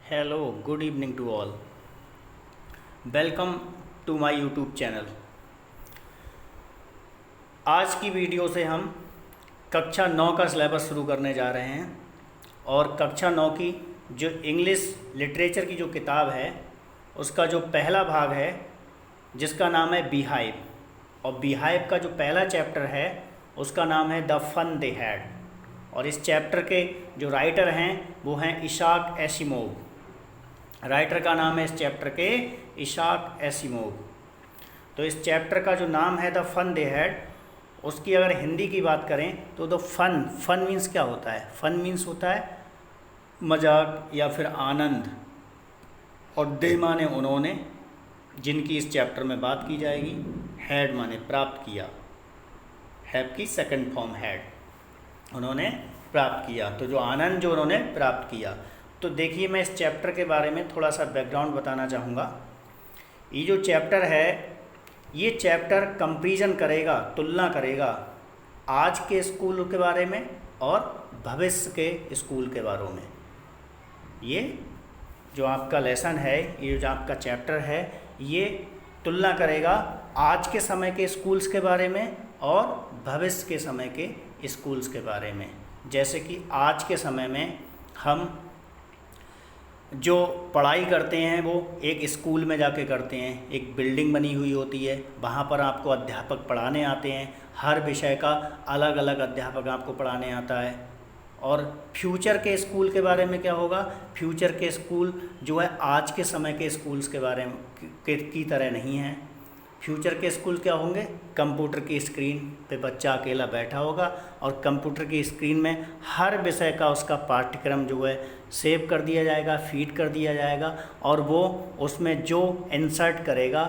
Hello, good evening to all. Welcome to my YouTube channel. आज की video से हम कक्षा 9 का सिलेबस शुरू करने जा रहे हैं और कक्षा 9 की जो इंग्लिश लिटरेचर की जो किताब है उसका जो पहला भाग है जिसका नाम है बीहाइव, और बीहाइव का जो पहला चैप्टर है उसका नाम है द फन दे हैड। और इस चैप्टर के जो राइटर हैं वो हैं इशाक एसिमोव। राइटर का नाम है इस चैप्टर के इशाक एसिमोव। तो इस चैप्टर का जो नाम है द फन दे हैड, उसकी अगर हिंदी की बात करें तो द फन मीन्स क्या होता है? फन मीन्स होता है मजाक या फिर आनंद, और दे माने उन्होंने, जिनकी इस चैप्टर में बात की जाएगी। हैड माने प्राप्त किया, हैव की सेकंड फॉर्म हैड, उन्होंने प्राप्त किया। तो जो आनंद जो उन्होंने प्राप्त किया। तो देखिए, मैं इस चैप्टर के बारे में थोड़ा सा बैकग्राउंड बताना चाहूँगा। ये जो चैप्टर है, ये चैप्टर कंपैरिजन करेगा, तुलना करेगा आज के स्कूल के बारे में और भविष्य के स्कूल के बारे में। ये जो आपका लेसन है, ये जो आपका चैप्टर है, ये तुलना करेगा आज के समय के स्कूल्स के बारे में और भविष्य के समय के स्कूल्स के बारे में। जैसे कि आज के समय में हम जो पढ़ाई करते हैं वो एक स्कूल में जाके करते हैं, एक बिल्डिंग बनी हुई होती है, वहाँ पर आपको अध्यापक पढ़ाने आते हैं, हर विषय का अलग अलग अध्यापक आपको पढ़ाने आता है। और फ्यूचर के स्कूल के बारे में क्या होगा? फ्यूचर के स्कूल जो है आज के समय के स्कूल्स के बारे में की तरह नहीं है। फ्यूचर के स्कूल क्या होंगे? कंप्यूटर की स्क्रीन पे बच्चा अकेला बैठा होगा और कंप्यूटर की स्क्रीन में हर विषय का उसका पाठ्यक्रम जो है सेव कर दिया जाएगा, फीड कर दिया जाएगा, और वो उसमें जो इंसर्ट करेगा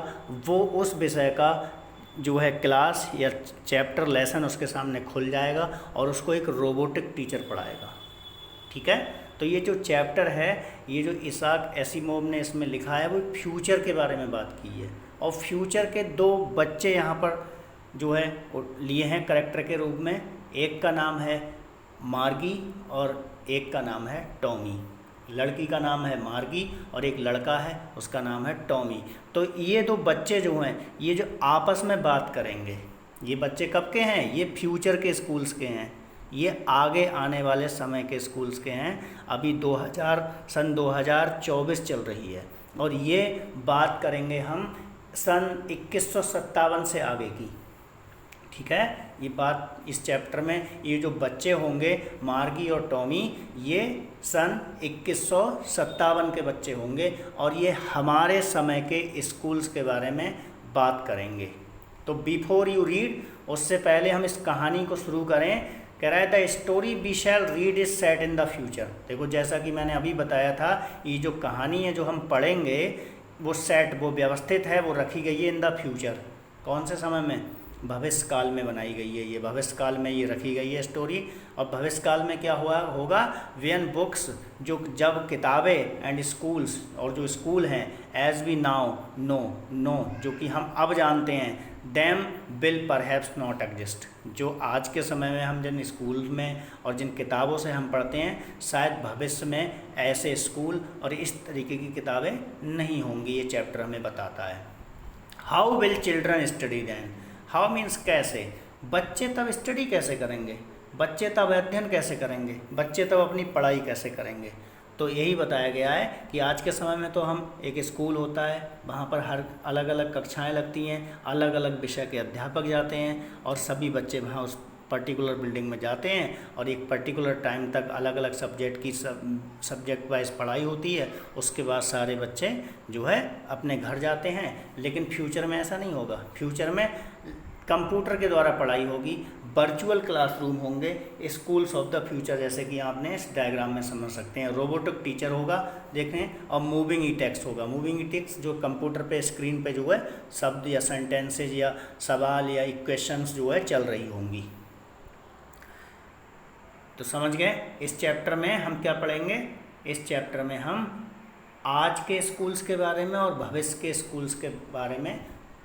वो उस विषय का जो है क्लास या चैप्टर लेसन उसके सामने खुल जाएगा और उसको एक रोबोटिक टीचर पढ़ाएगा। ठीक है? तो ये जो चैप्टर है, ये जो इशाक एसिमोव ने इसमें लिखा है वो फ्यूचर के बारे में बात की है। और फ्यूचर के दो बच्चे यहाँ पर जो है लिए हैं करेक्टर के रूप में। एक का नाम है मार्गी और एक का नाम है टॉमी। लड़की का नाम है मार्गी और एक लड़का है, उसका नाम है टॉमी। तो ये दो बच्चे जो हैं, ये जो आपस में बात करेंगे, ये बच्चे कब के हैं? ये फ्यूचर के स्कूल्स के हैं, ये आगे आने वाले समय के स्कूल्स के हैं। अभी सन 2024 चल रही है और ये बात करेंगे हम सन 2157 से आगे की। ठीक है? ये बात इस चैप्टर में, ये जो बच्चे होंगे मार्गी और टॉमी, ये सन 2157 के बच्चे होंगे और ये हमारे समय के स्कूल्स के बारे में बात करेंगे। तो बिफोर यू रीड, उससे पहले हम इस कहानी को शुरू करें। कह रहा है the story we shall read is set in the future. देखो, जैसा कि मैंने अभी बताया था, ये जो कहानी है जो हम पढ़ेंगे वो सेट, वो व्यवस्थित है, वो रखी गई है इन द फ्यूचर। कौन से समय में? भविष्य काल में बनाई गई है। ये भविष्य काल में ये रखी गई है स्टोरी। और भविष्य काल में क्या होगा? व्हेन बुक्स, जो जब किताबें, एंड स्कूल्स, और जो स्कूल हैं, एज वी नाउ नो, जो कि हम अब जानते हैं, them will perhaps not exist. जो आज के समय में हम जिन स्कूल में और जिन किताबों से हम पढ़ते हैं, शायद भविष्य में ऐसे स्कूल और इस तरीके की किताबें नहीं होंगी। ये चैप्टर हमें बताता है। How will children study then? How means कैसे। बच्चे तब स्टडी कैसे करेंगे? बच्चे तब अध्ययन कैसे करेंगे? बच्चे तब अपनी पढ़ाई कैसे करेंगे? तो यही बताया गया है कि आज के समय में तो हम, एक स्कूल होता है, वहाँ पर हर अलग अलग कक्षाएं लगती हैं, अलग अलग विषय के अध्यापक जाते हैं और सभी बच्चे वहाँ उस पर्टिकुलर बिल्डिंग में जाते हैं और एक पर्टिकुलर टाइम तक अलग अलग सब्जेक्ट वाइज पढ़ाई होती है। उसके बाद सारे बच्चे जो है अपने घर जाते हैं। लेकिन फ्यूचर में ऐसा नहीं होगा। फ्यूचर में कंप्यूटर के द्वारा पढ़ाई होगी, वर्चुअल क्लासरूम होंगे, स्कूल्स ऑफ द फ्यूचर, जैसे कि आपने इस डायग्राम में समझ सकते हैं। रोबोटिक टीचर होगा, देखें, और मूविंग ई टेक्स्ट होगा। मूविंग ई टेक्स्ट जो कंप्यूटर पे स्क्रीन पे जो है शब्द या सेंटेंसेज या सवाल या इक्वेशंस जो है चल रही होंगी। तो समझ गए? इस चैप्टर में हम क्या पढ़ेंगे? इस चैप्टर में हम आज के स्कूल्स के बारे में और भविष्य के स्कूल्स के बारे में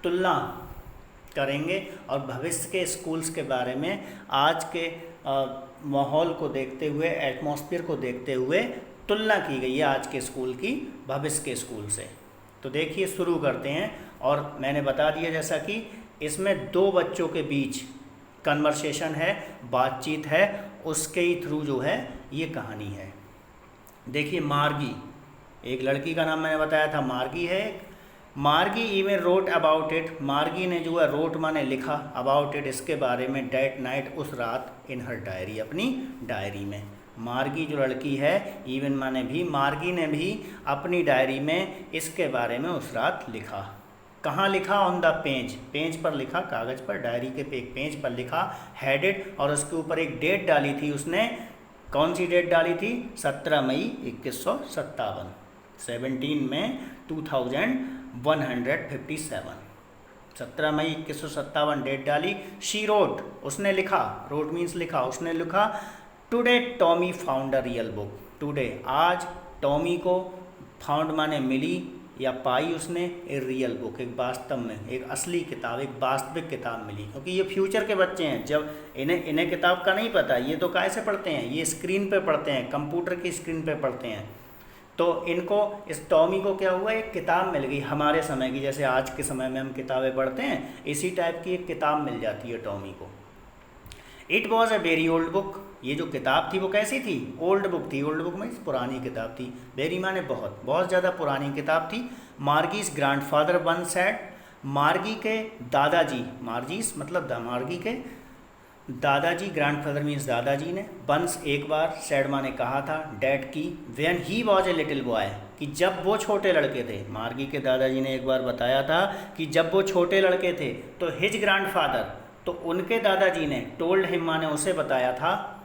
तुलना करेंगे और भविष्य के स्कूल्स के बारे में आज के माहौल को देखते हुए, एटमॉस्फेयर को देखते हुए तुलना की गई है आज के स्कूल की भविष्य के स्कूल से। तो देखिए शुरू करते हैं। और मैंने बता दिया जैसा कि इसमें दो बच्चों के बीच कन्वर्सेशन है, बातचीत है, उसके ही थ्रू जो है ये कहानी है। देखिए मार्गी, एक लड़की का नाम मैंने बताया था मार्गी है। मार्गी इवन रोट अबाउट इट, मार्गी ने जो है रोट माने लिखा, अबाउट इट इसके बारे में, डेट नाइट उस रात, इन हर डायरी अपनी डायरी में। मार्गी जो लड़की है, इवन माने भी, मार्गी ने भी अपनी डायरी में इसके बारे में उस रात लिखा। कहाँ लिखा? ऑन द पेज, पेज पर लिखा, कागज़ पर, डायरी के एक पेज पर लिखा, हेडेड, और उसके ऊपर एक डेट डाली थी उसने। कौन सी डेट डाली थी? 17 मई 2157, 17 में 2157, 17 मई 2157 डेट डाली। शी रोट, उसने लिखा, रोट मीन्स लिखा, उसने लिखा, today Tommy found a real book, today आज टॉमी को, फाउंड माने मिली या पाई उसने, ए रियल बुक एक वास्तव में, एक असली किताब, एक वास्तविक किताब मिली। क्योंकि ये फ्यूचर के बच्चे हैं, जब इन्हें किताब का नहीं पता, ये तो कैसे पढ़ते हैं, ये स्क्रीन पे पढ़ते हैं, कंप्यूटर की स्क्रीन पे पढ़ते हैं। तो इनको, इस टॉमी को क्या हुआ, एक किताब मिल गई हमारे समय की, जैसे आज के समय में हम किताबें पढ़ते हैं, इसी टाइप की एक किताब मिल जाती है टॉमी को। It was a very old book, ये जो किताब थी वो कैसी थी? ओल्ड बुक थी। ओल्ड बुक में पुरानी किताब थी। वेरी माने बहुत, बहुत ज़्यादा पुरानी किताब थी। मार्गीज ग्रैंडफादर वन सेड, मार्गी के दादाजी, मार्जीस मतलब मार्गी के दादाजी, ग्रैंडफादर मीन्स दादाजी ने, वंस एक बार, सेड माने कहा था, डैड की, when he was a little boy, कि जब वो छोटे लड़के थे। मार्गी के दादाजी ने एक बार बताया था कि जब वो छोटे लड़के थे तो हिज ग्रैंडफादर, तो उनके दादाजी ने, टोल्ड हिम माने उसे बताया था,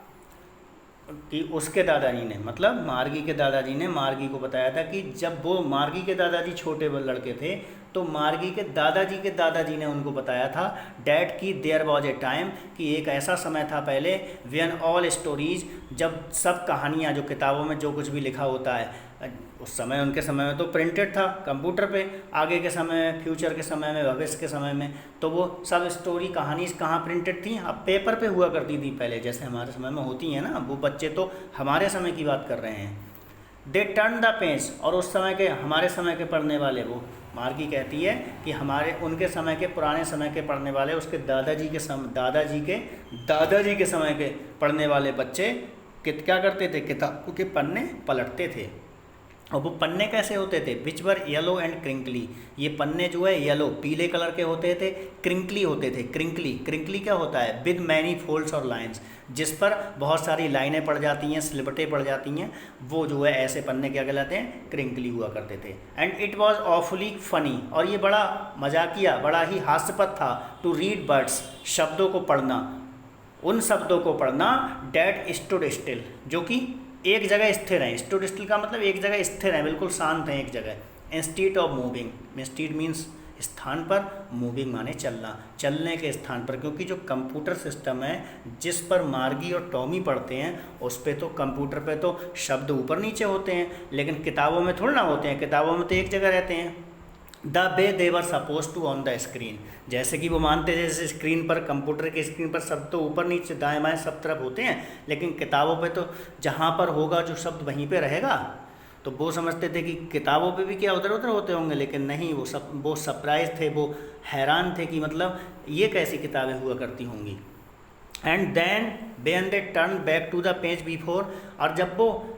कि उसके दादाजी ने मतलब मार्गी के दादाजी ने मार्गी को बताया था कि जब वो, मार्गी के दादाजी छोटे लड़के थे तो मार्गी के दादाजी ने उनको बताया था, डैड की, देयर वॉज ए टाइम, कि एक ऐसा समय था पहले, व्हेन ऑल स्टोरीज, जब सब कहानियाँ, जो किताबों में जो कुछ भी लिखा होता है, उस समय, उनके समय में तो प्रिंटेड था कंप्यूटर पे, आगे के समय में, फ्यूचर के समय में, भविष्य के समय में, तो वो सब स्टोरी कहानी कहाँ प्रिंटेड थी? अब पेपर पे हुआ करती थी पहले, जैसे हमारे समय में होती हैं ना। वो बच्चे तो हमारे समय की बात कर रहे हैं। दे टर्न द पेज, और उस समय के, हमारे समय के पढ़ने वाले, वो मार्गी कहती है कि हमारे, उनके समय के, पुराने समय के पढ़ने वाले, उसके दादाजी के समय के पढ़ने वाले बच्चे क्या करते थे? किताबों के पन्ने पलटते थे। और वो पन्ने कैसे होते थे? विच वर येलो एंड क्रिंकली, ये पन्ने जो है येलो, पीले कलर के होते थे, क्रिंकली होते थे। क्रिंकली क्या होता है? विद मैनी फोल्ड्स और लाइंस, जिस पर बहुत सारी लाइनें पड़ जाती हैं, स्लिबटें पड़ जाती हैं, वो जो है ऐसे पन्ने क्या कहलाते हैं? क्रिंकली हुआ करते थे। And it was awfully funny, और ये बड़ा मजाकिया, बड़ा ही हास्यपद था, टू रीड वर्ड्स, शब्दों को पढ़ना, उन शब्दों को पढ़ना, डैट स्टूड स्टिल, जो कि एक जगह स्थिर हैं। स्टूड स्टिल का मतलब एक जगह स्थिर हैं, बिल्कुल शांत हैं एक जगह। Instead of moving, instead means स्थान पर, मूविंग माने चलना, चलने के स्थान पर। क्योंकि जो कंप्यूटर सिस्टम है जिस पर मार्गी और टॉमी पढ़ते हैं, उस पे तो, कंप्यूटर पे तो शब्द ऊपर नीचे होते हैं, लेकिन किताबों में थोड़ा ना होते हैं। किताबों में तो एक जगह रहते हैं। The way they were suppose to on the screen, जैसे कि वो मानते हैं जैसे स्क्रीन पर, कंप्यूटर की स्क्रीन पर शब्द तो ऊपर नीचे दाएं बाएं सब तरफ होते हैं, लेकिन किताबों पे तो जहाँ पर होगा जो शब्द वहीं पे रहेगा। तो वो समझते थे कि किताबों पे भी क्या उधर उधर होते होंगे, लेकिन नहीं, वो सरप्राइज थे, वो हैरान थे कि मतलब ये कैसी किताबें हुआ करती होंगी। And then when they turn back to the page before, और जब वो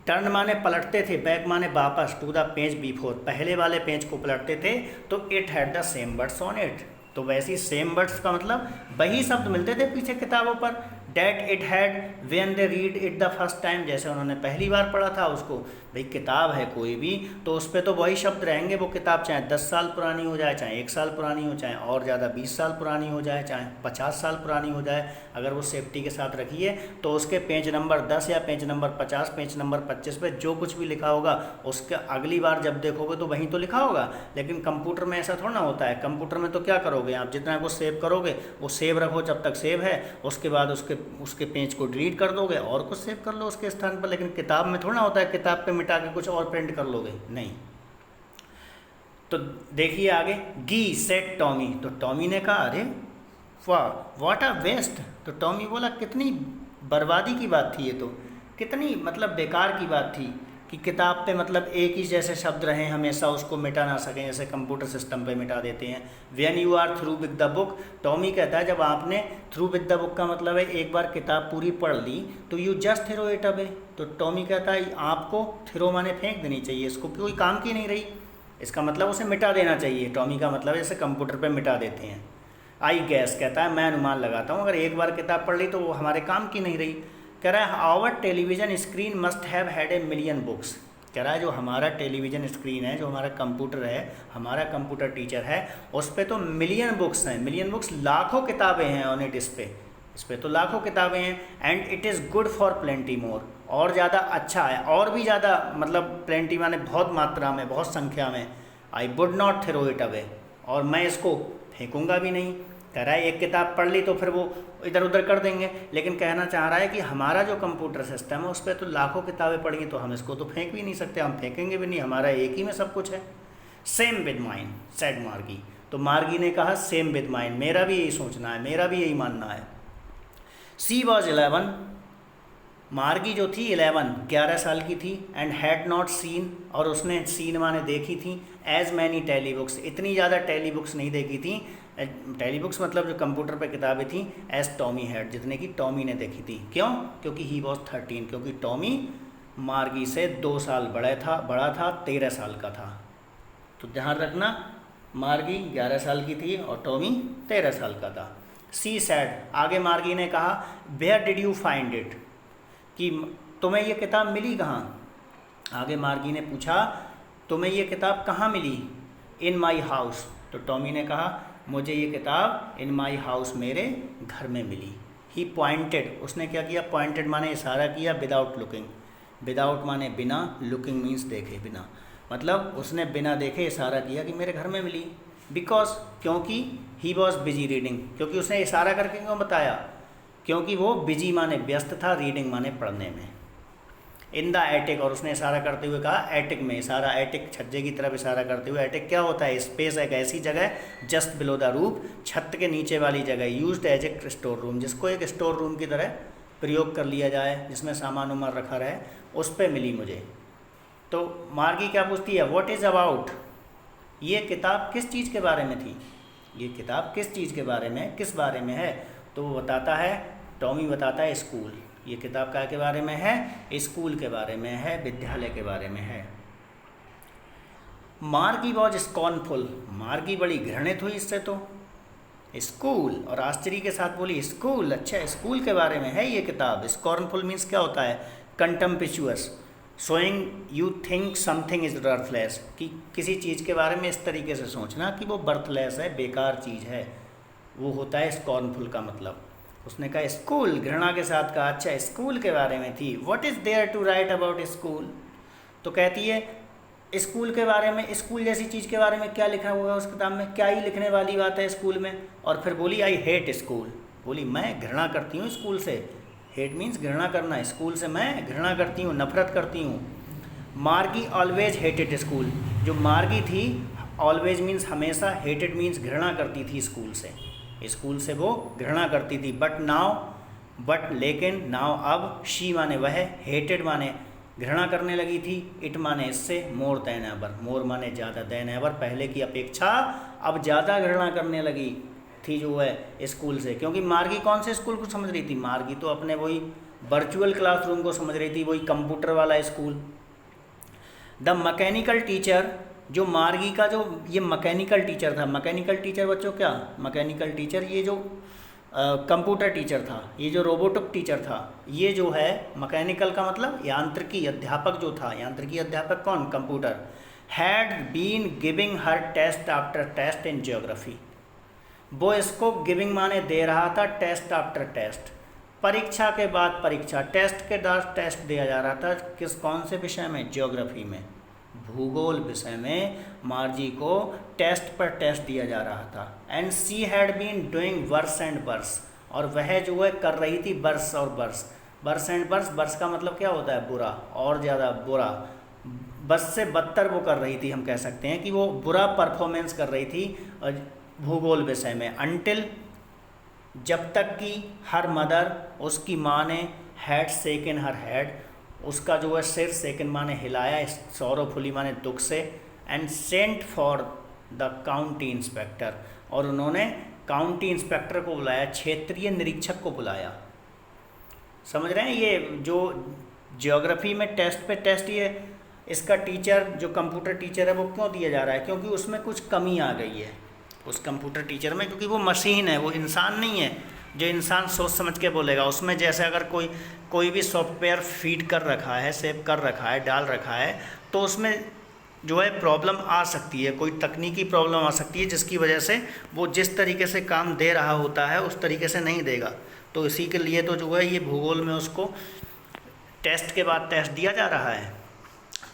टर्न माने पलटते थे, बैक माने वापस, टू द पेज बिफोर, पहले वाले पेज को पलटते थे, तो it had the same words on it, तो वैसी सेम वर्ड्स का मतलब वही शब्द मिलते थे पीछे किताबों पर। That it had when they read it the first time, जैसे उन्होंने पहली बार पढ़ा था उसको। भाई किताब है कोई भी तो उस पर तो वही शब्द रहेंगे। वो किताब चाहे 10 साल पुरानी हो जाए, चाहे 1 साल पुरानी हो, चाहे और ज़्यादा 20 साल पुरानी हो जाए, चाहे 50 साल पुरानी हो जाए, अगर वो सेफ्टी के साथ रखी है तो उसके पेज नंबर 10 या पेज नंबर 50, पेज नंबर 25 पे जो कुछ भी लिखा होगा उसके अगली बार जब देखोगे तो वहीं तो लिखा होगा। लेकिन कंप्यूटर में ऐसा थोड़ा ना होता है। कंप्यूटर में तो क्या करोगे आप, जितना वो सेव करोगे वो सेव रखो जब तक सेव है, उसके बाद उसके पेज को डिलीट कर दोगे और कुछ सेव कर लो उसके स्थान पर। लेकिन किताब में थोड़ा होता है किताब पे मिटा के कुछ और प्रिंट कर लोगे, नहीं। तो देखिए आगे, गी सेड टॉमी, तो टॉमी ने कहा अरे वाह व्हाट अ वेस्ट, तो टॉमी बोला कितनी बर्बादी की बात थी ये, तो कितनी मतलब बेकार की बात थी। कि किताब पे मतलब एक ही जैसे शब्द रहें हमेशा, उसको मिटा ना सकें, जैसे कंप्यूटर सिस्टम पे मिटा देते हैं। When you are through with the book, Tommy कहता है जब आपने थ्रू विद द बुक का मतलब है एक बार किताब पूरी पढ़ ली तो you just throw it away. तो टॉमी कहता है आपको थ्रो माने फेंक देनी चाहिए, इसको कोई काम की नहीं रही, इसका मतलब उसे मिटा देना चाहिए। टॉमी का मतलब जैसे कंप्यूटर पर मिटा देते हैं। आई गैस कहता है मैं अनुमान लगाता हूँ, अगर एक बार किताब पढ़ ली तो वो हमारे काम की नहीं रही। कह रहा है our television screen must have had a million books. कह रहा है जो हमारा टेलीविज़न स्क्रीन है, जो हमारा कंप्यूटर है, हमारा कंप्यूटर टीचर है, उस पर तो मिलियन बुक्स हैं, मिलियन बुक्स लाखों किताबें हैं ऑन इट, इस पे तो लाखों किताबें हैं। And it is good for plenty more, और ज़्यादा अच्छा है, और भी ज़्यादा मतलब प्लेंटी माने बहुत मात्रा में, बहुत संख्या में। I would not throw it away, और मैं इसको फेंकूंगा भी नहीं। कह रहा है एक किताब पढ़ ली तो फिर वो इधर उधर कर देंगे, लेकिन कहना चाह रहा है कि हमारा जो कंप्यूटर सिस्टम है उस पर तो लाखों किताबें पढ़ी, तो हम इसको तो फेंक भी नहीं सकते, हम फेंकेंगे भी नहीं, हमारा एक ही में सब कुछ है। सेम विद माइन सेड मार्गी। तो मार्गी ने कहा सेम विद माइन, मेरा भी यही सोचना है, मेरा भी यही मानना है। सी वॉज 11, मार्गी जो थी 11 साल की थी। एंड हैड नॉट सीन, और उसने सीन माने देखी थी, एज मैनी टेली बुक्स, इतनी ज़्यादा टेली बुक्स नहीं देखी थी। टेली बुक्स मतलब जो कंप्यूटर पे किताबें थी, एज टॉमी हैड, जितने की टॉमी ने देखी थी। क्यों? क्योंकि ही वॉज 13, क्योंकि टॉमी मार्गी से 2 साल बड़ा था, 13 साल का था। तो ध्यान रखना, मार्गी 11 साल की थी और टॉमी 13 साल का था। सी सैड, आगे मार्गी ने कहा where did you find it, कि तुम्हें ये किताब मिली कहाँ? आगे मार्गी ने पूछा तुम्हें ये किताब कहाँ मिली? इन माई हाउस। तो टॉमी ने कहा मुझे ये किताब इन माई हाउस, मेरे घर में मिली। ही पॉइंटेड, उसने क्या किया? पॉइंटेड माने इशारा किया, विदाउट लुकिंग, विदाउट माने बिना, लुकिंग मीन्स देखे बिना, मतलब उसने बिना देखे इशारा किया कि मेरे घर में मिली। बिकॉज, क्योंकि, ही वॉज बिजी रीडिंग, क्योंकि उसने इशारा करके क्यों बताया? क्योंकि वो बिजी माने व्यस्त था, रीडिंग माने पढ़ने में। इन द एटिक, और उसने इशारा करते हुए कहा एटिक में, इशारा एटिक छज्जे की तरफ इशारा करते हुए। एटिक क्या होता है? स्पेस, एक ऐसी जगह जस्ट बिलो द रूफ, छत के नीचे वाली जगह, used as a store room, जिसको एक स्टोर रूम की तरह प्रयोग कर लिया जाए, जिसमें सामान उमान रखा रहे, उस पर मिली मुझे। तो मार्गी क्या पूछती है? व्हाट इज़ अबाउट, ये किताब किस चीज़ के बारे में थी? ये किताब किस चीज़ के बारे में, किस बारे में है? तो वो बताता है, टॉमी बताता है स्कूल, ये किताब क्या के बारे में है? स्कूल के बारे में है, विद्यालय के बारे में है। मार्गी वॉज स्कॉर्नफुल, मार्गी बड़ी घृणित हुई इससे। तो स्कूल, और आश्चर्य के साथ बोली स्कूल, अच्छा स्कूल के बारे में है ये किताब। स्कॉर्नफुल मीन्स क्या होता है? Contemptuous, showing you think something is worthless, कि किसी चीज़ के बारे में इस तरीके से सोचना कि वो बर्थलेस है, बेकार चीज़ है, वो होता है स्कॉर्नफुल का मतलब। उसने कहा स्कूल, घृणा के साथ कहा अच्छा स्कूल के बारे में थी। What is there to write about school, तो कहती है स्कूल के बारे में, स्कूल जैसी चीज़ के बारे में क्या लिखा हुआ है उस किताब में? क्या ही लिखने वाली बात है स्कूल में? और फिर बोली आई हेट स्कूल, बोली मैं घृणा करती हूँ स्कूल से। हेट मीन्स घृणा करना, स्कूल से मैं घृणा करती हूँ, नफरत करती हूँ। मार्गी ऑलवेज हेटेड स्कूल, जो मार्गी थी ऑलवेज मीन्स हमेशा, हेटेड मीन्स घृणा करती थी स्कूल से, स्कूल से वो घृणा करती थी। बट नाउ, बट लेकिन, नाउ अब, शी माने वह, हेटेड माने घृणा करने लगी थी, इट माने इससे, मोर देन एवर, मोर माने ज़्यादा, देन एवर पहले की अपेक्षा अब ज़्यादा घृणा करने लगी थी जो है स्कूल से। क्योंकि मार्गी कौन से स्कूल को समझ रही थी? मार्गी तो अपने वही वर्चुअल क्लासरूम को समझ रही थी, वही कंप्यूटर वाला स्कूल। द मैकेनिकल टीचर, जो मार्गी का जो ये मैकेनिकल टीचर था, मैकेनिकल टीचर बच्चों क्या? मैकेनिकल टीचर ये जो कंप्यूटर टीचर था, ये जो रोबोटिक टीचर था, ये जो है मैकेनिकल का मतलब यांत्रिकी अध्यापक जो था, यांत्रिकी अध्यापक कौन? Computer. Had been giving her test after test in geography, वो इसको गिविंग माने दे रहा था, टेस्ट आफ्टर टेस्ट, परीक्षा के बाद परीक्षा, टेस्ट के बाद टेस्ट दिया जा रहा था। किस, कौन से विषय में? ज्योग्राफी में, भूगोल विषय में मार्जी को टेस्ट पर टेस्ट दिया जा रहा था। And she had been doing worse and worse, और वह जो है कर रही थी वर्स और worse, worse and worse, worse का मतलब क्या होता है? बुरा, और ज़्यादा बुरा, बस से बदतर वो कर रही थी, हम कह सकते हैं कि वो बुरा परफॉर्मेंस कर रही थी भूगोल विषय में। अनटिल, जब तक कि हर मदर, उसकी माँ ने, हैड शेकन हर हेड, उसका जो है सिर सेकंड माने हिलाया, सॉरोफुली माने दुख से, and sent for the county inspector, और उन्होंने काउंटी इंस्पेक्टर को बुलाया, क्षेत्रीय निरीक्षक को बुलाया। समझ रहे हैं? ये जो ज्योग्राफी में टेस्ट पे टेस्ट, ये इसका टीचर जो कंप्यूटर टीचर है वो क्यों दिया जा रहा है? क्योंकि उसमें कुछ कमी आ गई है उस कंप्यूटर टीचर में, क्योंकि वो मशीन है, वो इंसान नहीं है जो इंसान सोच समझ के बोलेगा। उसमें जैसे अगर कोई भी सॉफ्टवेयर फीड कर रखा है, सेव कर रखा है, डाल रखा है, तो उसमें जो है प्रॉब्लम आ सकती है, कोई तकनीकी प्रॉब्लम आ सकती है, जिसकी वजह से वो जिस तरीके से काम दे रहा होता है उस तरीके से नहीं देगा। तो इसी के लिए तो जो है ये भूगोल में उसको टेस्ट के बाद टेस्ट दिया जा रहा है।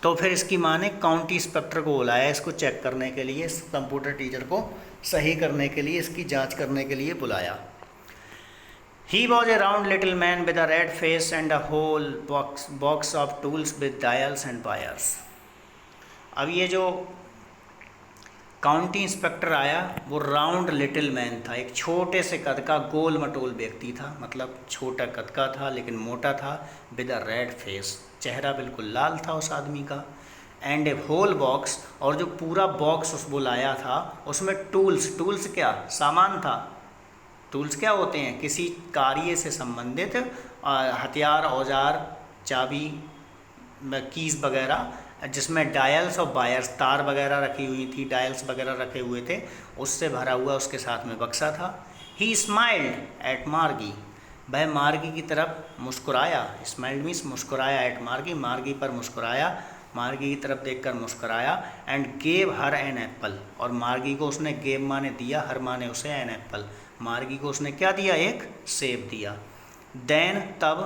तो फिर इसकी माँ ने काउंटी इंस्पेक्टर को बुलाया इसको चेक करने के लिए, इस कंप्यूटर टीचर को सही करने के लिए, इसकी जांच करने के लिए बुलाया। He was a round little man with a red face and a whole box of tools with dials and wires. अब ये जो काउंटी इंस्पेक्टर आया वो राउंड लिटिल मैन था, एक छोटे से कद का गोल मटोल व्यक्ति था, मतलब छोटा कद का था लेकिन मोटा था। विद अ रेड फेस, चेहरा बिल्कुल लाल था उस आदमी का। एंड ए होल बॉक्स, और जो पूरा बॉक्स उसको लाया था उसमें टूल्स क्या सामान था। टूल्स क्या होते हैं? किसी कार्य से संबंधित हथियार, औजार, चाबी, कीज़ वगैरह, जिसमें डायल्स और वायर्स, तार वगैरह रखी हुई थी, डायल्स वगैरह रखे हुए थे, उससे भरा हुआ उसके साथ में बक्सा था। ही स्माइल्ड एट मार्गी, वह मार्गी की तरफ मुस्कुराया। स्माइल्ड मीन्स मुस्कुराया, एट मार्गी, मार्गी पर मुस्कुराया, मार्गी की तरफ देखकर मुस्कुराया। And gave her an apple, और मार्गी को उसने गेव माने दिया, हर माने उसे एन एप्पल, मार्गी को उसने क्या दिया? एक सेब दिया। देन तब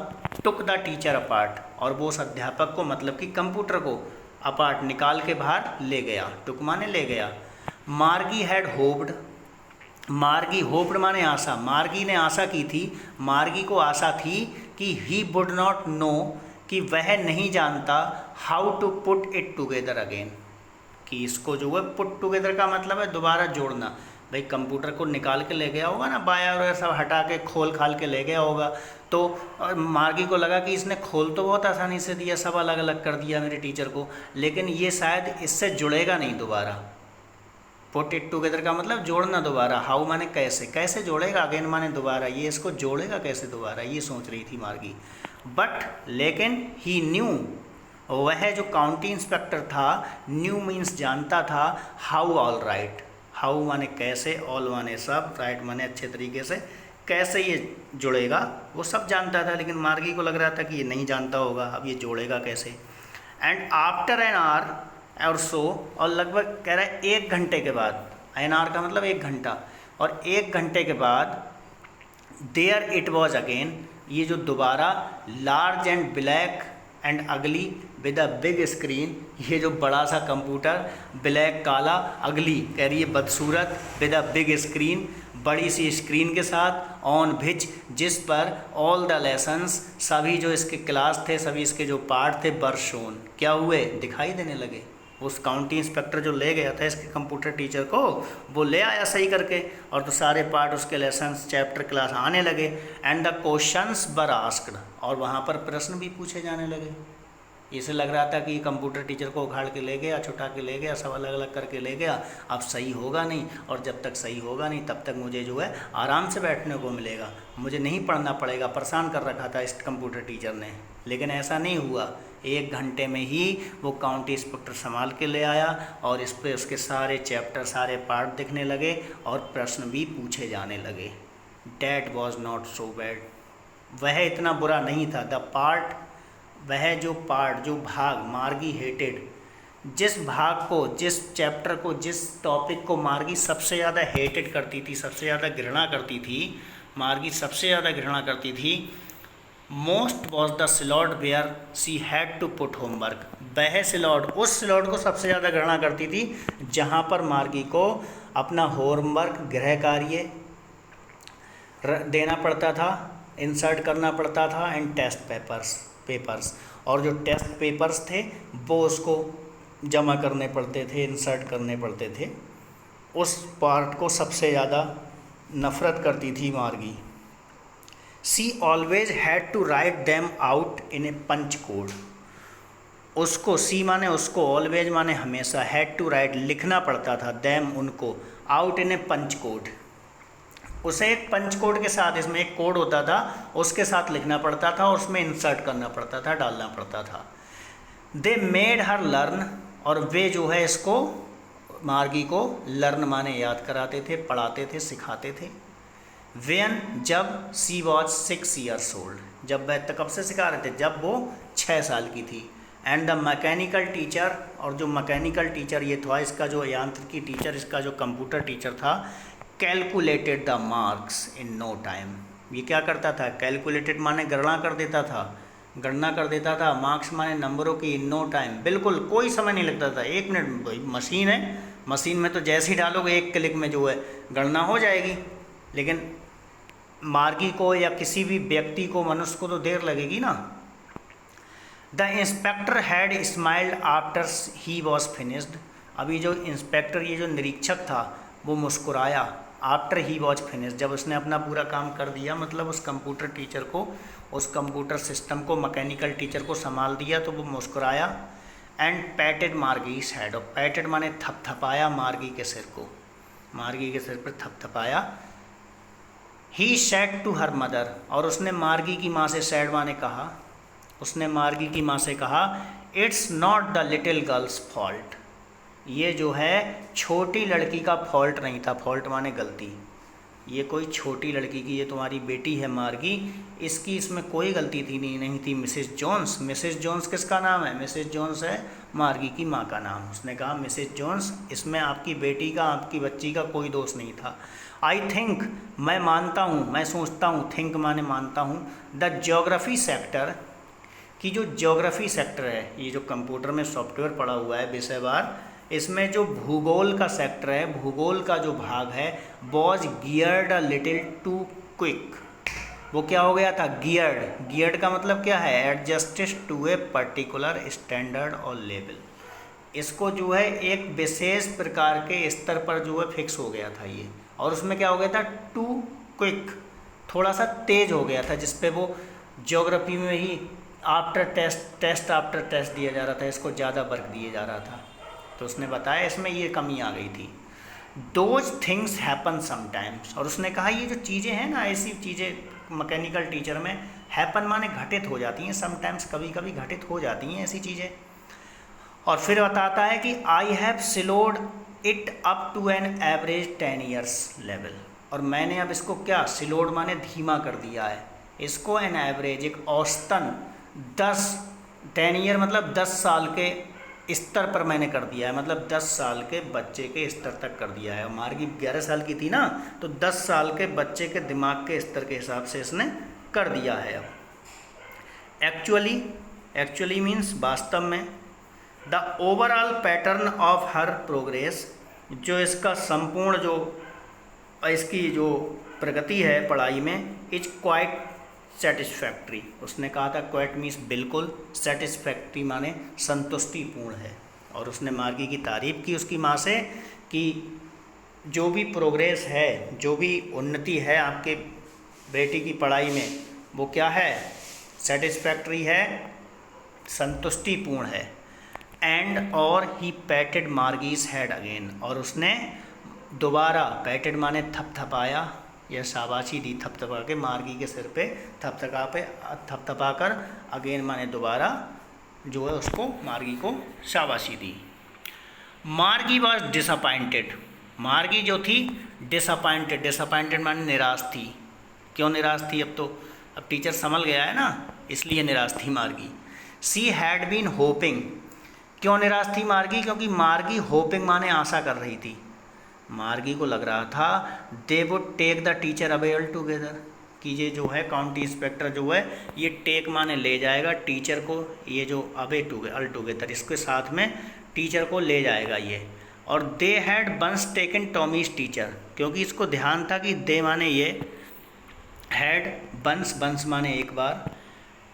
टुक द टीचर अपार्ट, और वो उस अध्यापक को, मतलब कि कंप्यूटर को अपार्ट निकाल के बाहर ले गया। टुक माने ले गया। मार्गी हैड होप्ड, मार्गी होप्ड माने आशा, मार्गी ने आशा की थी, मार्गी को आशा थी कि ही वुड नॉट नो, कि वह नहीं जानता, how to put it together again, कि इसको जो है पुट टुगेदर का मतलब है दोबारा जोड़ना। भाई कंप्यूटर को निकाल के ले गया होगा ना, वायर वगैरह सब हटा के खोल खाल के ले गया होगा, तो मार्गी को लगा कि इसने खोल तो बहुत आसानी से दिया, सब अलग अलग कर दिया मेरे टीचर को, लेकिन ये शायद इससे जुड़ेगा नहीं दोबारा। पुट इट टुगेदर का मतलब जोड़ना दोबारा। हाउ माने कैसे, कैसे जोड़ेगा, अगेन माने दोबारा, ये इसको जोड़ेगा कैसे दोबारा, ये सोच रही थी मार्गी। बट लेकिन ही न्यू, वह जो काउंटी इंस्पेक्टर था, न्यू मीन्स जानता था, हाउ ऑल राइट, हाउ माने कैसे, ऑल माने सब, राइट माने अच्छे तरीके से, कैसे ये जुड़ेगा वो सब जानता था, लेकिन मार्गी को लग रहा था कि ये नहीं जानता होगा, अब ये जोड़ेगा कैसे। एंड आफ्टर एन आवर और सो, और लगभग कह रहा है 1 घंटे के बाद, एन आवर का मतलब 1 घंटा, और 1 घंटे के बाद देयर इट वॉज अगेन, ये जो दोबारा लार्ज एंड ब्लैक एंड अगली विद अ बिग स्क्रीन, ये जो बड़ा सा कंप्यूटर, ब्लैक काला, अगली कह रही है बदसूरत, विद अ बिग स्क्रीन, बड़ी सी स्क्रीन के साथ, ऑन विच, जिस पर ऑल द लेसन्स, सभी जो इसके क्लास थे, सभी इसके जो पार्ट थे, वर शोन, क्या हुए, दिखाई देने लगे। उस काउंटी इंस्पेक्टर जो ले गया था इसके कंप्यूटर टीचर को, वो ले आया सही करके, और तो सारे पार्ट उसके लेसन्स, चैप्टर, क्लास आने लगे। And the questions were asked, और वहाँ पर प्रश्न भी पूछे जाने लगे। इसे लग रहा था कि कंप्यूटर टीचर को उखाड़ के ले गया, छुटा के ले गया, सब अलग अलग करके ले गया, अब सही होगा नहीं, और जब तक सही होगा नहीं तब तक मुझे जो है आराम से बैठने को मिलेगा, मुझे नहीं पढ़ना पड़ेगा। परेशान कर रखा था इस कंप्यूटर टीचर ने, लेकिन ऐसा नहीं हुआ। 1 घंटे में ही वो काउंटी इंस्पेक्टर संभाल के ले आया, और इस पर उसके सारे चैप्टर, सारे पार्ट दिखने लगे, और प्रश्न भी पूछे जाने लगे। That was not so bad, वह इतना बुरा नहीं था। द पार्ट, वह जो पार्ट, जो भाग, मार्गी हेटेड, जिस भाग को, जिस चैप्टर को, जिस टॉपिक को मार्गी सबसे ज़्यादा हेटेड करती थी, सबसे ज़्यादा घृणा करती थी, मार्गी सबसे ज़्यादा घृणा करती थी, most was the slot where she had to put homework, वह स्लॉट, उस स्लॉट को सबसे ज़्यादा घृणा करती थी जहाँ पर मार्गी को अपना होमवर्क, गृह कार्य देना पड़ता था, इंसर्ट करना पड़ता था, एंड टेस्ट पेपर्स, और जो टेस्ट पेपर्स थे वो उसको जमा करने पड़ते थे, इंसर्ट करने पड़ते थे। उस पार्ट को सबसे ज़्यादा नफ़रत करती थी Margie. She always had to write them out in a punch code, उसको, सी माने उसको, ऑलवेज माने हमेशा, हैड टू राइट लिखना पड़ता था, देम उनको, out in a punch code, उसे एक पंच कोड के साथ, इसमें एक कोड होता था उसके साथ लिखना पड़ता था और उसमें इंसर्ट करना पड़ता था, डालना पड़ता था। दे मेड हर लर्न, और वे जो है इसको, मार्गी को लर्न माने याद कराते थे, पढ़ाते थे, सिखाते थे। वेन, जब सी वॉज 6 years old, जब वह, कब से सिखा रहे थे, जब वो 6 साल की थी। एंड द मैकेनिकल टीचर, और जो मैकेनिकल टीचर ये था, इसका जो यांत्रिकी टीचर, इसका जो कंप्यूटर टीचर था, calculated the marks in no time, ये क्या करता था, कैलकुलेटेड माने गणना कर देता था, गणना कर देता था, मार्क्स माने नंबरों की, इन नो टाइम, बिल्कुल कोई समय नहीं लगता था, 1 मिनट, मशीन है, मशीन में तो जैसे ही डालोगे 1 क्लिक में जो है गणना हो जाएगी, लेकिन मार्गी को या किसी भी व्यक्ति को, मनुष्य को तो देर लगेगी ना। The inspector had smiled after he was finished, अभी जो इंस्पेक्टर, ये जो निरीक्षक था, वो मुस्कुराया, आफ्टर ही वॉज फिनिश्ड, जब उसने अपना पूरा काम कर दिया, मतलब उस कंप्यूटर टीचर को, उस कंप्यूटर सिस्टम को, मैकेनिकल टीचर को संभाल दिया, तो वो मुस्कुराया। एंड पैटेड मार्गीज हेड, और पैटेड माने थपथपाया मार्गी के सिर को, मार्गी के सिर पर थपथपाया। ही सैड टू हर मदर, और उसने मार्गी की माँ से, सैड माने कहा, उसने मार्गी की माँ से कहा, it's not the little girls fault, ये जो है छोटी लड़की का फॉल्ट नहीं था, फॉल्ट माने गलती, ये कोई छोटी लड़की की, ये तुम्हारी बेटी है मार्गी, इसकी इसमें कोई गलती थी नहीं थी। मिसेस जोन्स, मिसेस जोन्स किसका नाम है, मिसेस जोन्स है मार्गी की माँ का नाम। उसने कहा मिसेस जोन्स, इसमें आपकी बेटी का, आपकी बच्ची का कोई दोष नहीं था। आई थिंक, मैं मानता हूँ, मैं सोचता हूँ, थिंक माने मानता हूँ, द ज्योग्राफी सेक्टर, कि जो ज्योग्राफी सेक्टर है, ये जो कंप्यूटर में सॉफ्टवेयर पड़ा हुआ है विषयवार, इसमें जो भूगोल का सेक्टर है, भूगोल का जो भाग है, was geared a little too quick, वो क्या हो गया था, गियर्ड, गियर्ड का मतलब क्या है, adjusted to a particular standard और लेवल, इसको जो है एक विशेष प्रकार के स्तर पर जो है फिक्स हो गया था ये, और उसमें क्या हो गया था, टू क्विक, थोड़ा सा तेज हो गया था, जिसपे वो ज्योग्राफी में ही आफ्टर टेस्ट आफ्टर टेस्ट दिया जा रहा था, इसको ज़्यादा वर्क दिए जा रहा था, तो उसने बताया इसमें ये कमी आ गई थी। दोज थिंग्स हैपन समटाइम्स, और उसने कहा ये जो चीज़ें हैं ना, ऐसी चीज़ें मैकेनिकल टीचर में हैपन माने घटित हो जाती हैं, समटाइम्स कभी कभी घटित हो जाती हैं ऐसी चीज़ें। और फिर बताता है कि I have slowed it up to an average 10 years level, और मैंने अब इसको क्या, स्लोड माने धीमा कर दिया है, इसको एन एवरेज, एक औसतन 10 year मतलब 10 साल के स्तर पर मैंने कर दिया है, मतलब 10 साल के बच्चे के स्तर तक कर दिया है। मार्गी 11 साल की थी ना, तो 10 साल के बच्चे के दिमाग के स्तर के हिसाब से इसने कर दिया है। अब एक्चुअली मीन्स वास्तव में, the overall pattern of her progress, जो इसका संपूर्ण जो इसकी जो प्रगति है पढ़ाई में, इज क्वाइट सेटिस्फैक्ट्री, उसने कहा था क्वाइट मीन्स बिल्कुल, सेटिस्फैक्ट्री माने संतुष्टिपूर्ण है। और उसने मार्गी की तारीफ़ की उसकी माँ से कि जो भी प्रोग्रेस है, जो भी उन्नति है आपके बेटी की पढ़ाई में, वो क्या है, सेटिस्फैक्ट्री है, संतुष्टिपूर्ण है। एंड और ही पैटेड मार्गीज हेड अगेन, और उसने दोबारा, पैटेड माने थपथपाया या शाबाशी दी, थपथपा के मार्गी के सिर पे थपथपा कर, अगेन माने दोबारा जो है उसको, मार्गी को शाबाशी दी। मार्गी वॉज डिसअपॉइंटेड, मार्गी जो थी डिसअपॉइंटेड माने निराश थी। क्यों निराश थी, अब टीचर संभल गया है ना, इसलिए निराश थी Margie. C had been hopping, क्यों निराश थी मार्गी, क्योंकि मार्गी होपिंग माने आशा कर रही थी, मार्गी को लग रहा था they would take the teacher away altogether, कि ये जो है काउंटी इंस्पेक्टर जो है ये टेक माने ले जाएगा टीचर को, ये जो अवे ऑल टुगेदर, इसके साथ में टीचर को ले जाएगा ये। और they had once taken Tommy's teacher, क्योंकि इसको ध्यान था कि दे माने ये, हैड वंस माने एक बार,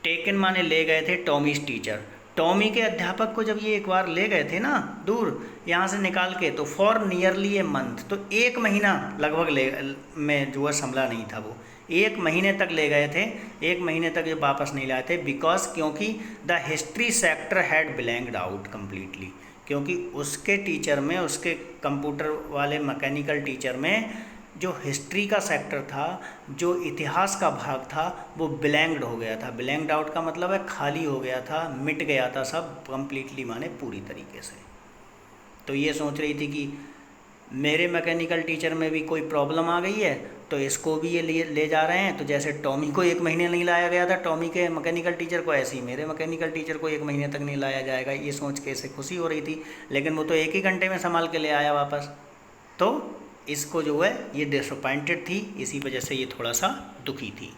टेकन माने ले गए थे टॉमीज टीचर, टॉमी के अध्यापक को जब ये एक बार ले गए थे ना दूर यहाँ से निकाल के, तो फॉर नियरली ए मंथ, तो 1 महीना लगभग में जो है संभला नहीं था वो, 1 महीने तक ले गए थे, 1 महीने तक ये वापस नहीं लाए थे, बिकॉज क्योंकि the history sector had blanked out completely, क्योंकि उसके टीचर में, उसके कंप्यूटर वाले मैकेनिकल टीचर में जो हिस्ट्री का सेक्टर था, जो इतिहास का भाग था, वो ब्लैंक्ड हो गया था। ब्लैंक्ड आउट का मतलब है खाली हो गया था, मिट गया था सब कम्प्लीटली, माने पूरी तरीके से। तो ये सोच रही थी कि मेरे मैकेनिकल टीचर में भी कोई प्रॉब्लम आ गई है तो इसको भी ये ले जा रहे हैं। तो जैसे टॉमी को 1 महीने नहीं लाया गया था टॉमी के मैकेनिकल टीचर को, ऐसे ही मेरे मैकेनिकल टीचर को 1 महीने तक नहीं लाया जाएगा। ये सोच के इसे खुशी हो रही थी, लेकिन वो तो 1 ही घंटे में संभाल के ले आया वापस। तो इसको जो है ये डिसअपॉइंटेड थी, इसी वजह से ये थोड़ा सा दुखी थी।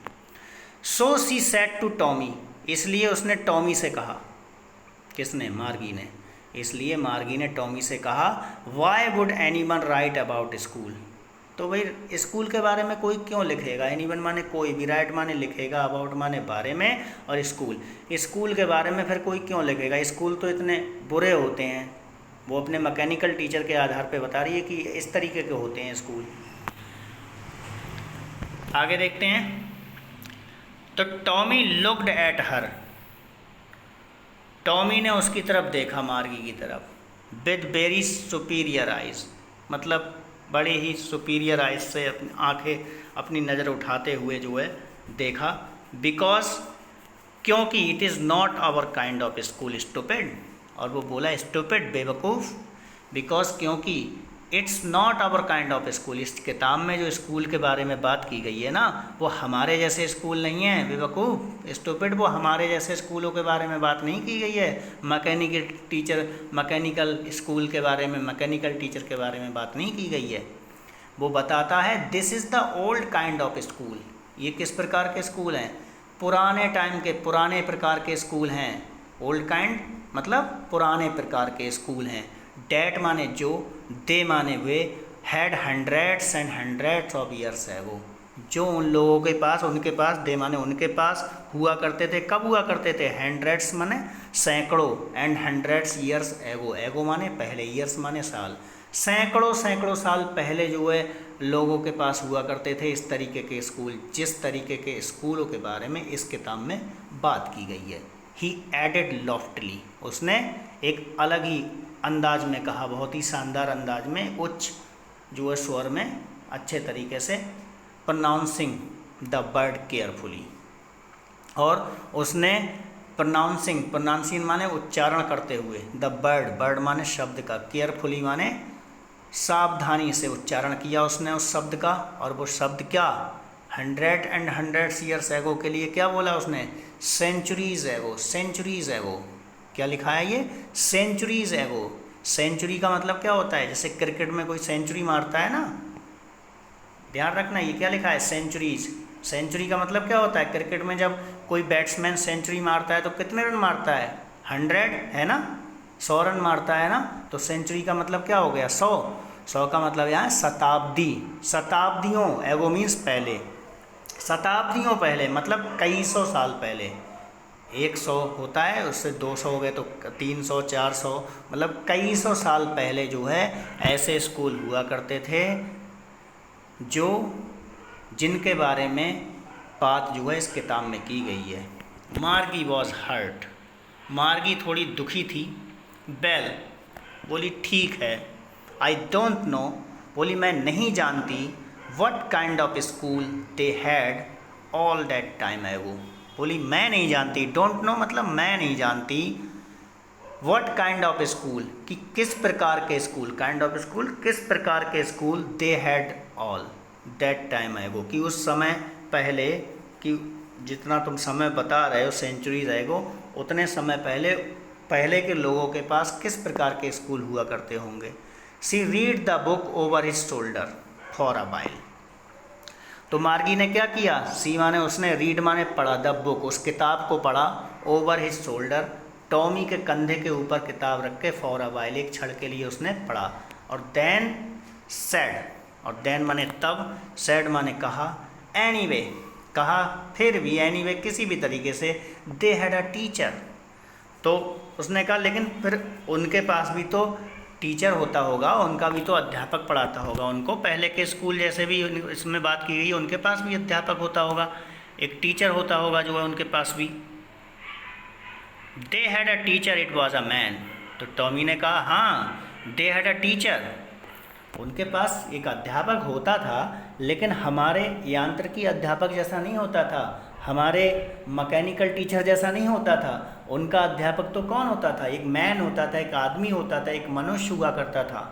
So she said to Tommy, इसलिए उसने टॉमी से कहा, किसने? मार्गी ने। इसलिए मार्गी ने टॉमी से कहा, why would anyone right about school, तो भाई स्कूल के बारे में कोई क्यों लिखेगा? एनीवन माने कोई भी, राइट माने लिखेगा, अबाउट माने बारे में, और स्कूल के बारे में फिर कोई क्यों लिखेगा? स्कूल तो इतने बुरे होते हैं। वो अपने मैकेनिकल टीचर के आधार पे बता रही है कि इस तरीके के होते हैं स्कूल। आगे देखते हैं। तो Tommy looked at her, Tommy ने उसकी तरफ देखा, मार्गी की तरफ, विद वेरी सुपीरियर आइज, मतलब बड़े ही सुपीरियर आइज से अपनी आँखें, अपनी नज़र उठाते हुए जो है देखा। बिकॉज क्योंकि it is not our kind of school stupid, और वो बोला स्टूपिड, बेवकूफ़। बिकॉज क्योंकि it's not our kind of school, इस किताब में जो स्कूल के बारे में बात की गई है ना, वो हमारे जैसे स्कूल नहीं है, बेवकूफ़, स्टूपिड। वो हमारे जैसे स्कूलों के बारे में बात नहीं की गई है। मैकेनिकल स्कूल के बारे में, मैकेनिकल टीचर के बारे में बात नहीं की गई है। वो बताता है this is the old kind of school, ये किस प्रकार के स्कूल हैं? पुराने टाइम के, पुराने प्रकार के स्कूल हैं। ओल्ड काइंड मतलब पुराने प्रकार के स्कूल हैं। डैट माने जो, दे माने वे, had hundreds and hundreds of years ago, जो उन लोगों के पास, उनके पास, दे माने उनके पास, हुआ करते थे। कब हुआ करते थे? हंड्रेड्स माने सैकड़ों, एंड हंड्रेड्स ईयर्स एगो, एगो माने पहले, ईयर्स माने साल। सैकड़ों साल पहले जो है लोगों के पास हुआ करते थे इस तरीके के स्कूल, जिस तरीके के स्कूलों के बारे में इस किताब में बात की गई है। ही एडेड लॉफ्टली, उसने एक अलग ही अंदाज में कहा, बहुत ही शानदार अंदाज में, उच्च जो है स्वर में, अच्छे तरीके से, प्रोनाउंसिंग द वर्ड केयरफुली। और उसने प्रोनाउंसिंग माने उच्चारण करते हुए, द वर्ड माने शब्द का, केयरफुली माने सावधानी से उच्चारण किया उसने उस शब्द का। और वो शब्द क्या? 100 एंड हंड्रेड्स ईयर्स एगो के लिए क्या बोला उसने? सेंचुरीज एगो, सेंचुरीज एगो। क्या लिखा है ये? सेंचुरीज एगो। सेंचुरी का मतलब क्या होता है? जैसे क्रिकेट में कोई सेंचुरी मारता है ना, ध्यान रखना, ये क्या लिखा है? सेंचुरीज। सेंचुरी का मतलब क्या होता है? क्रिकेट में जब कोई बैट्समैन सेंचुरी मारता है तो कितने रन मारता है? 100 है ना, 100 रन मारता है ना। तो सेंचुरी का मतलब क्या हो गया? 100 का मतलब यहाँ शताब्दी, शताब्दियों, एगो मीन्स पहले, शताब्दियों पहले मतलब कई सौ साल पहले। 100 होता है, उससे 200 हो गए तो 300, 400, मतलब कई सौ साल पहले जो है ऐसे स्कूल हुआ करते थे जो, जिनके बारे में बात जो है इस किताब में की गई है। मार्गी वॉज हर्ट, मार्गी थोड़ी दुखी थी। बेल बोली ठीक है। आई डोंट नो, बोली मैं नहीं जानती, what kind of school they had all that time एगो, बोली मैं नहीं जानती, डोंट नो मतलब मैं नहीं जानती, व्हाट काइंड ऑफ स्कूल कि किस प्रकार के स्कूल, काइंड ऑफ स्कूल किस प्रकार के school, they had all that time एगो कि उस समय पहले, कि जितना तुम समय बता रहे हो सेंचुरीज एगो, उतने समय पहले के लोगों के पास किस प्रकार के स्कूल हुआ करते होंगे। She read the book over his shoulder for a while, तो मार्गी ने क्या किया? सी माने उसने, रीड माने पढ़ा, द बुक उस किताब को पढ़ा, ओवर हिज शोल्डर टॉमी के कंधे के ऊपर किताब रख के, फॉर अ वाइल एक क्षण के लिए उसने पढ़ा। और देन सेड, और देन माने तब, सेड माने कहा, एनीवे कहा फिर भी, एनीवे किसी भी तरीके से, दे हैड अ टीचर, तो उसने कहा लेकिन फिर उनके पास भी तो टीचर होता होगा उनका भी तो अध्यापक पढ़ाता होगा उनको। पहले के स्कूल जैसे भी इसमें बात की गई, उनके पास भी अध्यापक होता होगा, एक टीचर होता होगा जो है उनके पास भी। They had a teacher, it was a man. तो टॉमी ने कहा हाँ, दे हैड अ टीचर, उनके पास एक अध्यापक होता था, लेकिन हमारे यांत्रिकी अध्यापक जैसा नहीं होता था, हमारे मैकेनिकल टीचर जैसा नहीं होता था। उनका अध्यापक तो कौन होता था? एक मैन होता था, एक आदमी होता था, एक मनुष्य हुआ करता था।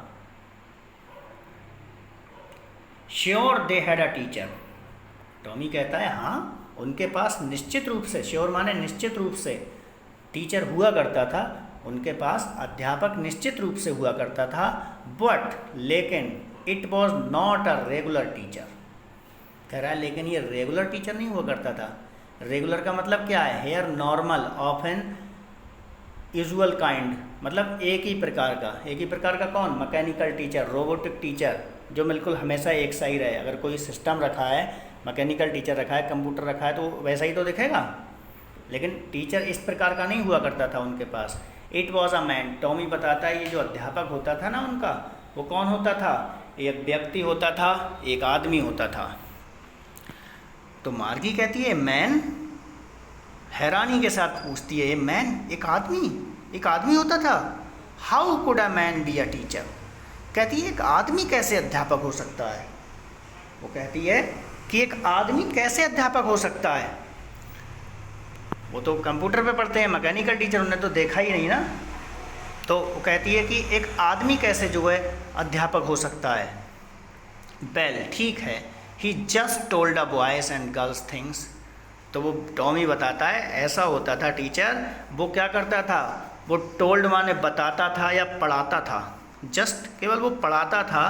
Sure they had a teacher, Tommy कहता है हाँ, उनके पास निश्चित रूप से, श्योर माने निश्चित रूप से, टीचर हुआ करता था, उनके पास अध्यापक निश्चित रूप से हुआ करता था। बट लेकिन it was not a regular teacher, कह रहा है लेकिन ये रेगुलर टीचर नहीं हुआ करता था। रेगुलर का मतलब क्या है? Here normal of an usual kind, मतलब एक ही प्रकार का। एक ही प्रकार का कौन? मैकेनिकल टीचर, रोबोटिक टीचर, जो बिल्कुल हमेशा एक सा ही रहे। अगर कोई सिस्टम रखा है, मैकेनिकल टीचर रखा है, कंप्यूटर रखा है, तो वैसा ही तो दिखेगा। लेकिन टीचर इस प्रकार का नहीं हुआ करता था उनके पास। It was a man, Tommy बताता है ये जो अध्यापक होता था ना उनका, वो कौन होता था? एक व्यक्ति होता था, एक आदमी होता था। तो मार्गी कहती है मैन, हैरानी के साथ पूछती है ये मैन, एक आदमी होता था? How could a man be a teacher? कहती है एक आदमी कैसे अध्यापक हो सकता है? वो कहती है कि एक आदमी कैसे अध्यापक हो सकता है? वो तो कंप्यूटर पे पढ़ते हैं, मैकेनिकल टीचर उन्हें तो देखा ही नहीं ना। तो वो कहती है कि एक आदमी कैसे जो है अध्यापक हो सकता है। वेल ठीक है, he just told a boys and girls things. तो वो टॉमी बताता है ऐसा होता था टीचर, वो क्या करता था? वो टोल्ड माने बताता था या पढ़ाता था, जस्ट केवल वो पढ़ाता था,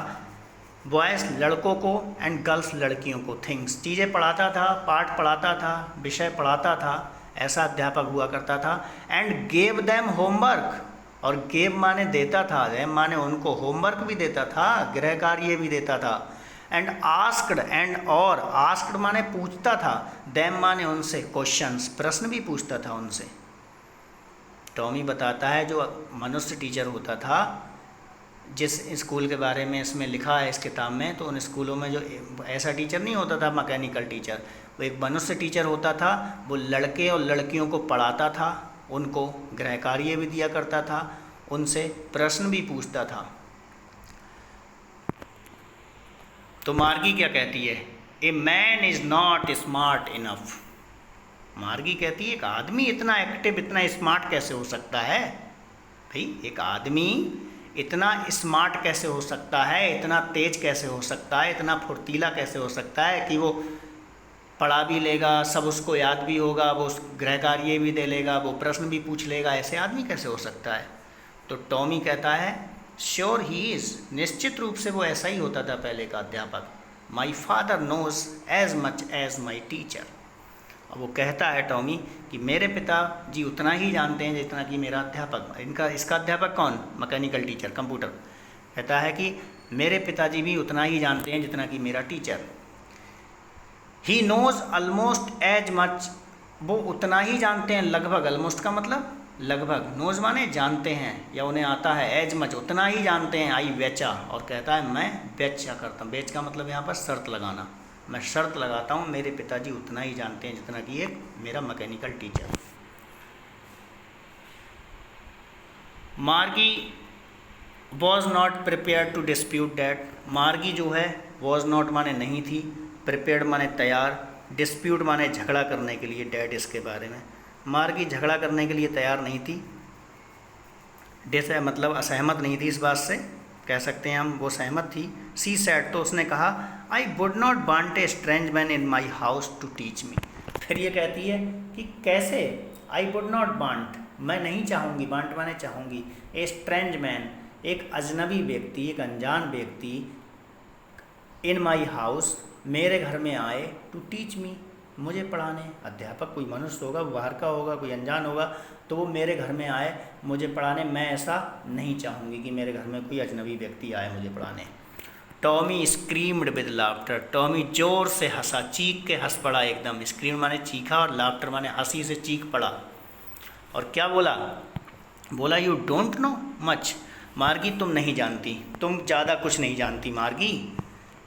बॉयज़ लड़कों को एंड गर्ल्स लड़कियों को, थिंग्स चीज़ें पढ़ाता था, पाठ पढ़ाता था, विषय पढ़ाता था, ऐसा अध्यापक हुआ करता था। एंड गेव देम होमवर्क, और गेव माने देता था, देम माने उनको होमवर्क भी देता था, गृह कार्य भी देता था। एंड आस्क्ड, एंड और आस्क्ड माने पूछता था, देम माने उनसे क्वेश्चंस, प्रश्न भी पूछता था उनसे। टॉमी बताता है जो मनुष्य टीचर होता था, जिस स्कूल के बारे में इसमें लिखा है इस किताब में, तो उन स्कूलों में जो ऐसा टीचर नहीं होता था मैकेनिकल टीचर, वो एक मनुष्य टीचर होता था। वो लड़के और लड़कियों को पढ़ाता था, उनको गृह कार्य भी दिया करता था, उनसे प्रश्न भी पूछता था। तो मार्गी क्या कहती है? A man is not smart enough. मार्गी कहती है एक आदमी इतना एक्टिव, इतना स्मार्ट कैसे हो सकता है? भाई एक आदमी इतना स्मार्ट कैसे हो सकता है, इतना तेज कैसे हो सकता है, इतना फुर्तीला कैसे हो सकता है कि वो पढ़ा भी लेगा, सब उसको याद भी होगा, वो गृह कार्य भी दे लेगा, वो प्रश्न भी पूछ लेगा, ऐसे आदमी कैसे हो सकता है? तो टॉमी कहता है श्योर ही इज़, निश्चित रूप से वो ऐसा ही होता था पहले का अध्यापक। My father knows as much as my teacher. और वो कहता है टॉमी कि मेरे पिताजी उतना ही जानते हैं जितना कि मेरा अध्यापक। इसका अध्यापक कौन? Mechanical teacher, computer. कहता है कि मेरे पिताजी भी उतना ही जानते हैं जितना कि मेरा टीचर। He knows almost as much, वो उतना ही जानते हैं लगभग, ऑलमोस्ट का मतलब लगभग, नोज माने जानते हैं या उन्हें आता है, एज मच उतना ही जानते हैं, आई बेचा। और कहता है मैं बेचा करता हूँ, बेच का मतलब यहाँ पर शर्त लगाना, मैं शर्त लगाता हूँ मेरे पिताजी उतना ही जानते हैं जितना कि एक मेरा mechanical teacher. Margie was not prepared to dispute that. Margie जो है वॉज नॉट माने नहीं थी, प्रिपेयर्ड माने तैयार, डिस्प्यूट माने झगड़ा करने के लिए डैट इसके बारे में। मार्गी झगड़ा करने के लिए तैयार नहीं थी, डिस मतलब असहमत नहीं थी इस बात से, कह सकते हैं हम वो सहमत थी। सी सेड, तो उसने कहा I would not want a strange man in my house to teach me. फिर ये कहती है कि कैसे? आई वुड नॉट वांट, मैं नहीं चाहूँगी, वांट माने चाहूँगी, ए स्ट्रेंज मैन, एक अजनबी व्यक्ति, एक अनजान व्यक्ति, इन माई हाउस, मेरे घर में आए, टू टीच मी, मुझे पढ़ाने। अध्यापक कोई मनुष्य होगा, वो बाहर का होगा, कोई अनजान होगा, तो वो मेरे घर में आए मुझे पढ़ाने, मैं ऐसा नहीं चाहूँगी कि मेरे घर में कोई अजनबी व्यक्ति आए मुझे पढ़ाने। Tommy screamed with laughter, Tommy जोर से हंसा, चीख के हंस पड़ा एकदम। स्क्रीम माने चीखा और लाफ्टर माने हंसी से चीख पड़ा। और क्या बोला? बोला यू डोंट नो मच, मार्गी तुम नहीं जानती, तुम ज़्यादा कुछ नहीं जानती मार्गी,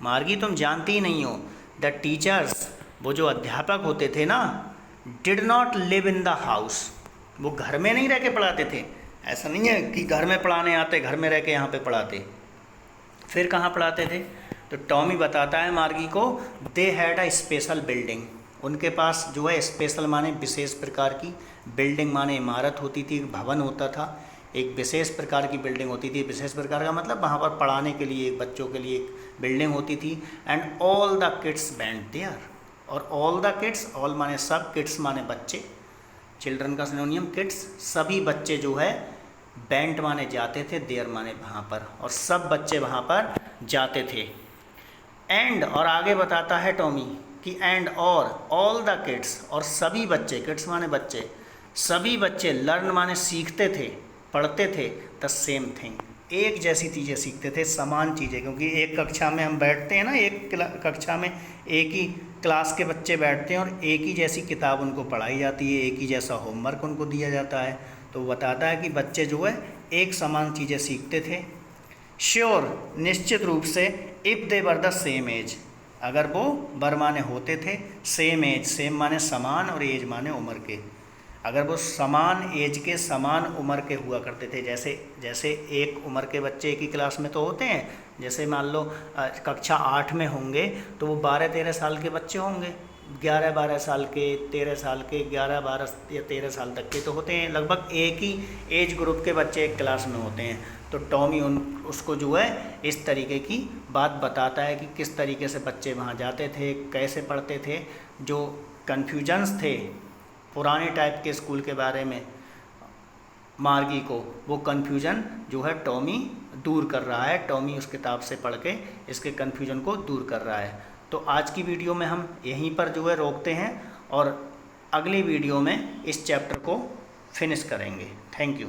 मार्गी तुम जानती ही नहीं हो। द टीचर्स, वो जो अध्यापक होते थे ना, did not live in the house, वो घर में नहीं रह के पढ़ाते थे। ऐसा नहीं है कि घर में पढ़ाने आते, घर में रह के यहाँ पे पढ़ाते। फिर कहाँ पढ़ाते थे? तो टॉमी बताता है मार्गी को, they had a special building, उनके पास जो है स्पेशल माने विशेष प्रकार की, बिल्डिंग माने इमारत होती थी, भवन होता था, एक विशेष प्रकार की बिल्डिंग होती थी। विशेष प्रकार का मतलब वहाँ पर पढ़ाने के लिए, बच्चों के लिए एक बिल्डिंग होती थी। And all the kids band there, और ऑल द किड्स, ऑल माने सब, किड्स माने बच्चे, चिल्ड्रन का सिनोनियम किड्स, सभी बच्चे जो है, बैंड माने जाते थे, देयर माने वहाँ पर, और सब बच्चे वहाँ पर जाते थे। एंड, और आगे बताता है टॉमी कि एंड और ऑल द किड्स, और सभी बच्चे, किड्स माने बच्चे, सभी बच्चे, लर्न माने सीखते थे, पढ़ते थे, द सेम थिंग, एक जैसी चीज़ें सीखते थे, समान चीज़ें। क्योंकि एक कक्षा में हम बैठते हैं ना, एक कक्षा में एक ही क्लास के बच्चे बैठते हैं और एक ही जैसी किताब उनको पढ़ाई जाती है, एक ही जैसा होमवर्क उनको दिया जाता है। तो बताता है कि बच्चे जो है एक समान चीज़ें सीखते थे। श्योर, निश्चित रूप से, if they were the same age, अगर वो वर माने होते थे, सेम एज, सेम माने समान और एज माने उम्र के, अगर वो समान एज के, समान उम्र के हुआ करते थे, जैसे एक उम्र के बच्चे एक ही क्लास में तो होते हैं, जैसे मान लो कक्षा 8 में होंगे तो वो 12-13 साल के बच्चे होंगे, 11-12 साल के, 13 साल के, 11-12 या 13 साल तक के तो होते हैं, लगभग एक ही एज ग्रुप के बच्चे एक क्लास में होते हैं। तो टॉमी उसको जो है इस तरीके की बात बताता है कि किस तरीके से बच्चे वहाँ जाते थे, कैसे पढ़ते थे। जो कन्फ्यूजन्स थे पुराने टाइप के स्कूल के बारे में मार्गी को, वो कन्फ्यूजन जो है टॉमी दूर कर रहा है। टॉमी उस किताब से पढ़ के इसके कन्फ्यूजन को दूर कर रहा है। तो आज की वीडियो में हम यहीं पर जो है रोकते हैं और अगली वीडियो में इस चैप्टर को फिनिश करेंगे। Thank you.